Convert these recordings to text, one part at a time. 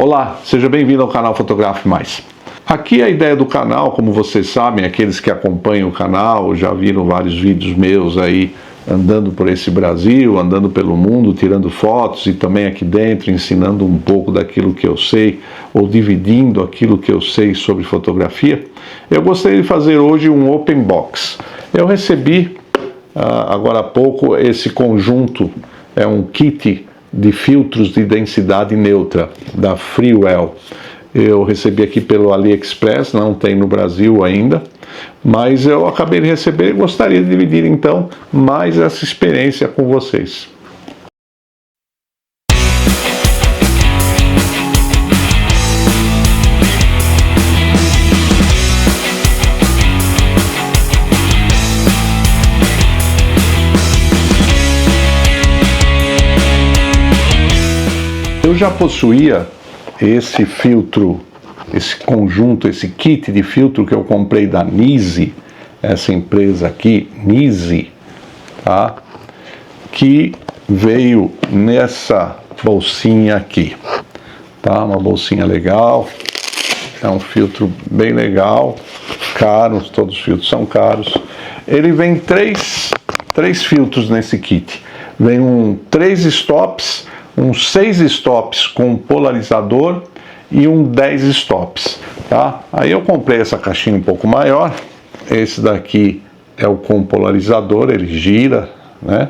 Olá, seja bem-vindo ao canal Fotografe Mais. Aqui a ideia do canal, como vocês sabem, aqueles que acompanham o canal já viram vários vídeos meus aí andando por esse Brasil, andando pelo mundo, tirando fotos e também aqui dentro ensinando um pouco daquilo que eu sei ou dividindo aquilo que eu sei sobre fotografia. Eu gostaria de fazer hoje um open box. Eu recebi agora há pouco esse conjunto, é um kit de filtros de densidade neutra da Freewell. Eu recebi aqui pelo AliExpress, não tem no Brasil ainda, mas eu acabei de receber e gostaria de dividir então mais essa experiência com vocês. Eu já possuía esse filtro, esse conjunto, esse kit de filtro que eu comprei da Nise, essa empresa aqui, Nise, tá? Que veio nessa bolsinha aqui, tá? Uma bolsinha legal, é um filtro bem legal, caro, todos os filtros são caros. Ele vem três filtros nesse kit, vem 3 stops, 6 stops com polarizador e 10 stops, tá? Aí eu comprei essa caixinha um pouco maior. Esse daqui é o com polarizador, ele gira, né?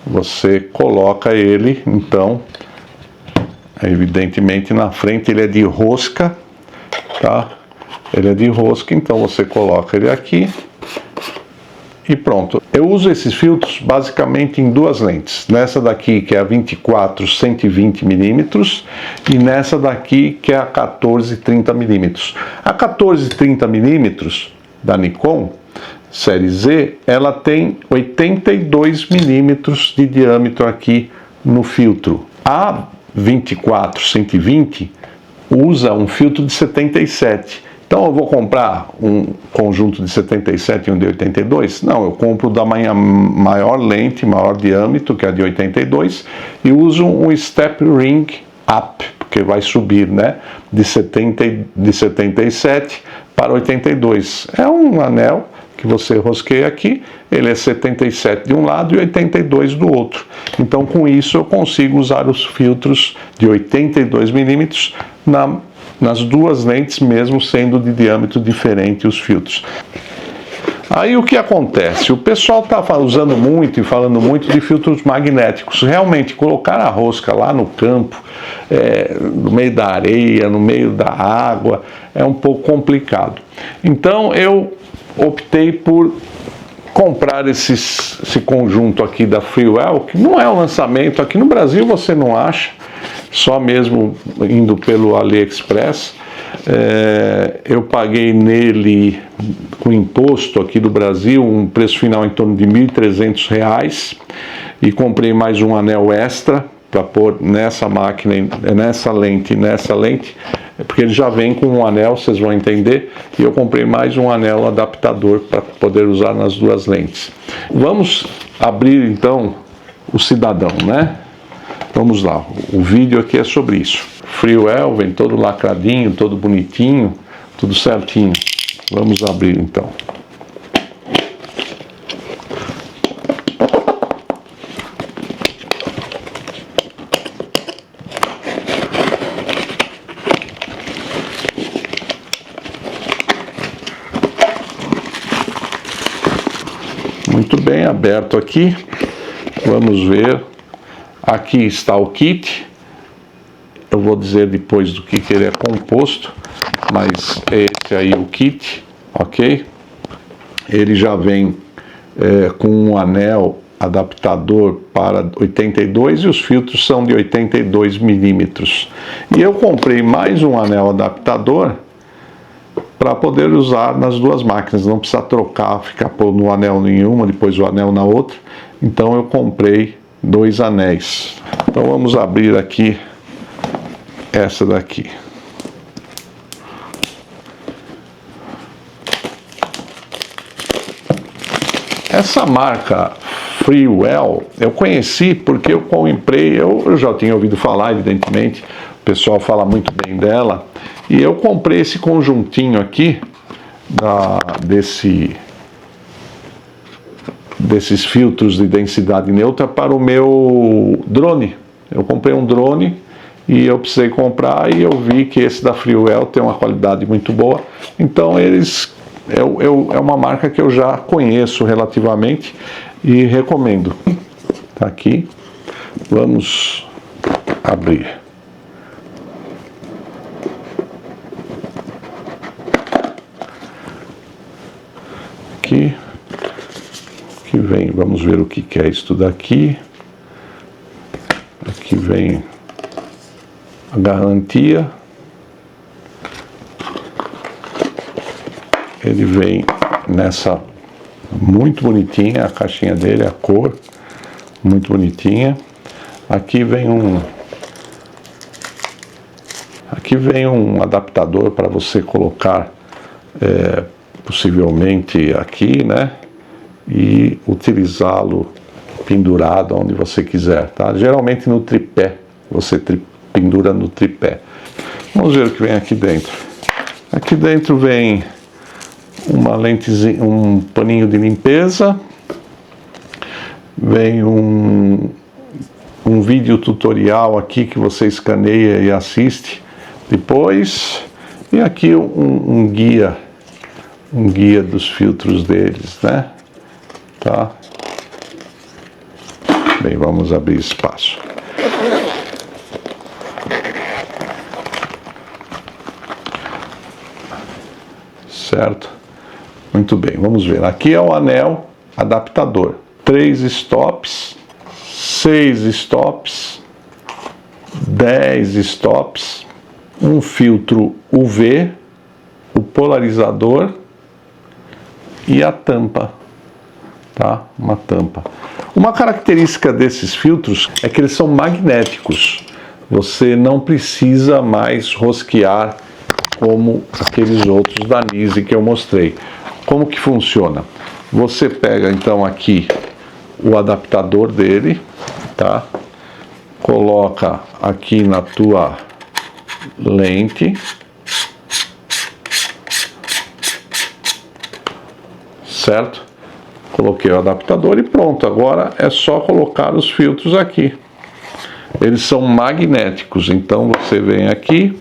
Você coloca ele, então, evidentemente na frente ele é de rosca, tá? Ele é de rosca, então você coloca ele aqui e pronto. Eu uso esses filtros basicamente em 2 lentes. Nessa daqui que é a 24 120mm e nessa daqui que é a 14 30mm. A 14 30mm da Nikon série Z, ela tem 82mm de diâmetro aqui no filtro. A 24 120 usa um filtro de 77. Então eu vou comprar um conjunto de 77 e um de 82? Não, eu compro da maior lente, maior diâmetro, que é de 82, e uso um step ring up, porque vai subir, né, de 77 para 82. É um anel que você rosqueia aqui, ele é 77 de um lado e 82 do outro. Então com isso eu consigo usar os filtros de 82mm nas 2 lentes, mesmo sendo de diâmetro diferente os filtros. Aí o que acontece? O pessoal está usando muito e falando muito de filtros magnéticos. Realmente, colocar a rosca lá no campo, no meio da areia, no meio da água, é um pouco complicado. Então eu optei por comprar esse conjunto aqui da Freewell, que não é um lançamento, aqui no Brasil você não acha, só mesmo indo pelo AliExpress. Eu paguei nele, com imposto aqui do Brasil, um preço final em torno de R$ 1.300 e comprei mais um anel extra para pôr nessa máquina, nessa lente, porque ele já vem com um anel, vocês vão entender, e eu comprei mais um anel adaptador para poder usar nas 2 lentes. Vamos abrir então o cidadão, né? Vamos lá, o vídeo aqui é sobre isso. Freewell, vem todo lacradinho, todo bonitinho, tudo certinho. Vamos abrir então. Muito bem, aberto aqui. Vamos ver. Aqui está o kit. Eu vou dizer depois do que ele é composto, mas esse aí é o kit, ok? Ele já vem com um anel adaptador para 82 e os filtros são de 82mm. E eu comprei mais um anel adaptador para poder usar nas 2 máquinas, não precisa trocar, ficar pondo um anel em uma, depois o anel na outra. Então eu comprei 2 anéis. Então vamos abrir aqui essa daqui. Essa marca Freewell eu conheci porque eu comprei, eu já tinha ouvido falar, evidentemente, o pessoal fala muito bem dela, e eu comprei esse conjuntinho aqui, desses filtros de densidade neutra para o meu drone. Eu comprei um drone e eu precisei comprar, e eu vi que esse da Freewell tem uma qualidade muito boa, então é uma marca que eu já conheço relativamente e recomendo. Tá aqui, vamos abrir. Aqui vem, vamos ver o que é isso daqui. Aqui vem a garantia. Ele vem nessa muito bonitinha, a caixinha dele, a cor muito bonitinha. Aqui vem um adaptador para você colocar possivelmente aqui, né? E utilizá-lo pendurado onde você quiser, tá? Geralmente no tripé, você pendura no tripé. Vamos ver o que vem aqui dentro. Aqui dentro vem uma lentezinha, um paninho de limpeza, vem um vídeo tutorial aqui que você escaneia e assiste depois, e aqui um guia dos filtros deles, né? Tá? Bem, vamos abrir espaço. Certo? Muito bem, vamos ver. Aqui é o anel adaptador. 3 stops, 6 stops, 10 stops, um filtro UV, o polarizador e a tampa, tá? Uma tampa. Uma característica desses filtros é que eles são magnéticos. Você não precisa mais rosquear como aqueles outros da Nise que eu mostrei. Como que funciona? Você pega então aqui o adaptador dele, tá? Coloca aqui na tua lente, certo? Coloquei o adaptador e pronto. Agora é só colocar os filtros aqui. Eles são magnéticos, então você vem aqui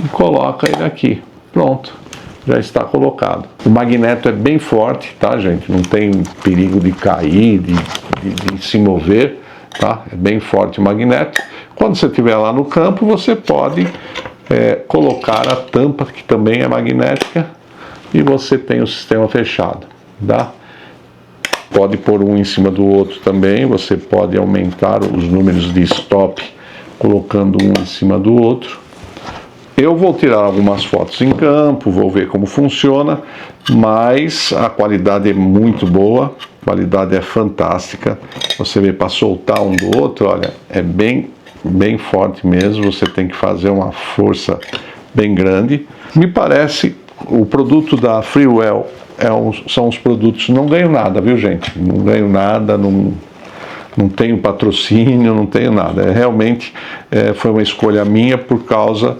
e coloca ele aqui. Pronto, já está colocado. O magneto é bem forte, tá, gente? Não tem perigo de cair, de se mover, tá? É bem forte o magneto. Quando você estiver lá no campo, você pode colocar a tampa, que também é magnética, e você tem o sistema fechado, tá? Pode pôr um em cima do outro também, você pode aumentar os números de stop colocando um em cima do outro. Eu vou tirar algumas fotos em campo, vou ver como funciona, mas a qualidade é muito boa, a qualidade é fantástica. Você vê, para soltar um do outro, olha, é bem forte mesmo, você tem que fazer uma força bem grande. Me parece, o produto da Freewell são os produtos, não ganho nada, viu, gente? Não ganho nada, não tenho patrocínio, não tenho nada. Realmente foi uma escolha minha por causa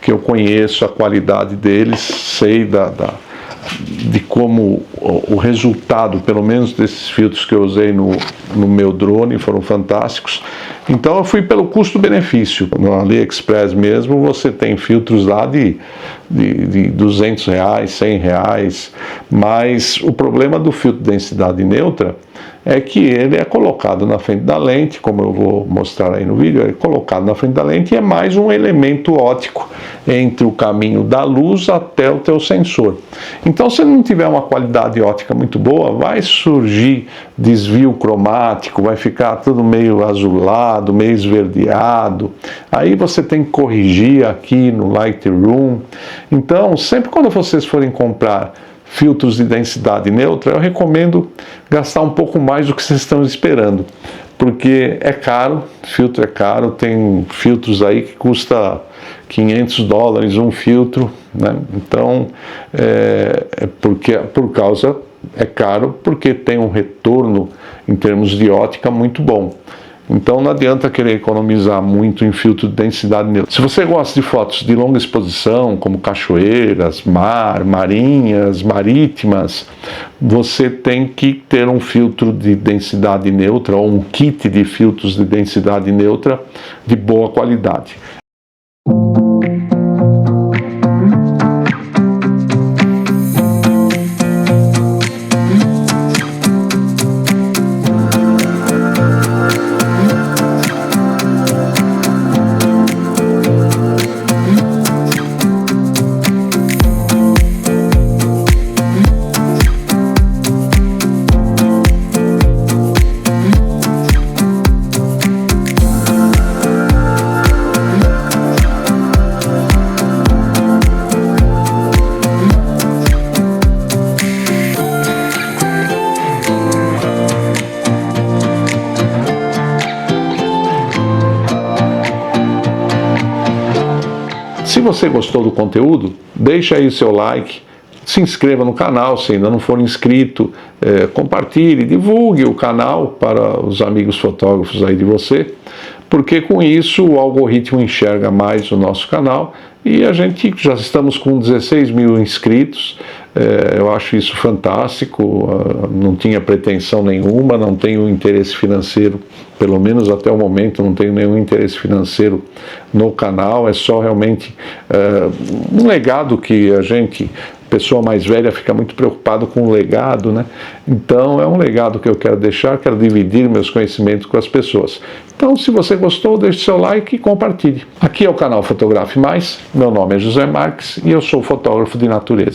que eu conheço a qualidade deles, sei de como o resultado, pelo menos desses filtros que eu usei no meu drone, foram fantásticos. Então eu fui pelo custo-benefício. No AliExpress mesmo, você tem filtros lá de R$200, R$100, mas o problema do filtro de densidade neutra é que ele é colocado na frente da lente, como eu vou mostrar aí no vídeo, é colocado na frente da lente e é mais um elemento óptico entre o caminho da luz até o teu sensor. Então, se não tiver uma qualidade óptica muito boa, vai surgir desvio cromático, vai ficar tudo meio azulado, meio esverdeado. Aí você tem que corrigir aqui no Lightroom. Então, sempre quando vocês forem comprar filtros de densidade neutra, eu recomendo gastar um pouco mais do que vocês estão esperando, porque é caro, filtro é caro, tem filtros aí que custa $500 um filtro, né? Então, é caro porque tem um retorno em termos de ótica muito bom. Então não adianta querer economizar muito em filtro de densidade neutra. Se você gosta de fotos de longa exposição, como cachoeiras, mar, marinhas, marítimas, você tem que ter um filtro de densidade neutra ou um kit de filtros de densidade neutra de boa qualidade. Se você gostou do conteúdo, deixa aí o seu like, se inscreva no canal se ainda não for inscrito, compartilhe, divulgue o canal para os amigos fotógrafos aí de você, porque com isso o algoritmo enxerga mais o nosso canal e a gente já estamos com 16 mil inscritos. Eu acho isso fantástico, não tinha pretensão nenhuma, não tenho interesse financeiro, pelo menos até o momento não tenho nenhum interesse financeiro no canal, é só realmente um legado que a gente, pessoa mais velha, fica muito preocupado com o legado, né? Então é um legado que eu quero deixar, quero dividir meus conhecimentos com as pessoas. Então, se você gostou, deixe seu like e compartilhe. Aqui é o canal Fotografe Mais, meu nome é José Marques e eu sou fotógrafo de natureza.